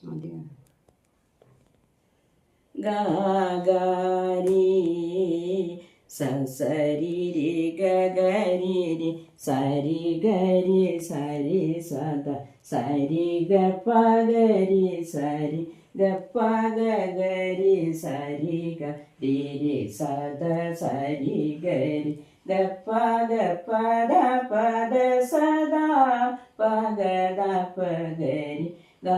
മതി. ഗ ഗരി സരി രി ഗരി രി സരി ഗരി സരി സദ സരി ഗ പഗരി സരി ഗ പഗ ഗരി സരി ഗ രി രി സദ സരി ഗരി ഗ പഗ പദ പദ സദാ പഗ ദ പഗരി ഗ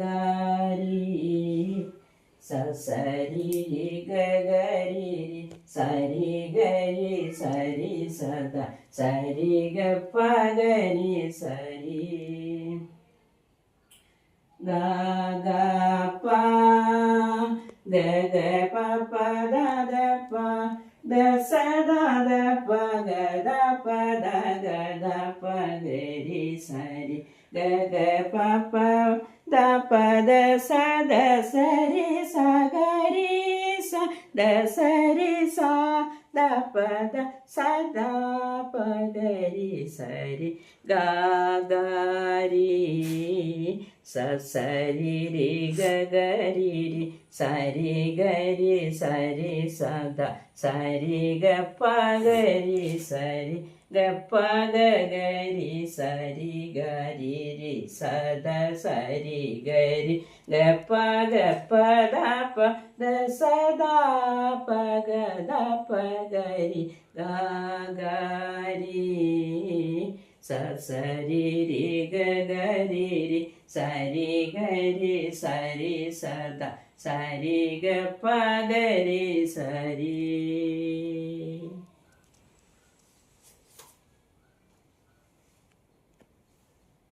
ഗരി സരി ഗരി സരി ഗരി സരി സദ സരി ഗ പഗരി സരി ഗ ഗ പ ഗ ഗ പ പ ദ ദ പ ദ സ ദ ദ പ ഗ ദ പ ദ ഗ ദ പ ഗരി സരി ഗ ഗ പ പ ദ പ ദ സ ദ സരി സ ഗരി സ ദ സരി സ ദ പ ദ സ ദ പ ഗരി സരി ഗ ഗരി സരി രി ഗ ഗരി രി സരി ഗരി സരി സദ സരി ഗ പഗരി സരി ഗ പഗ ഗരി സരി ഗരി രി സദ സരി ഗരി ഗ പഗ പദ പദ സദാ പഗ ദ പഗരി ഗ ഗരി സരി രി ഗ ഗരി രി സരി ഗരി സരി സദ സരി ഗ പഗരി സരി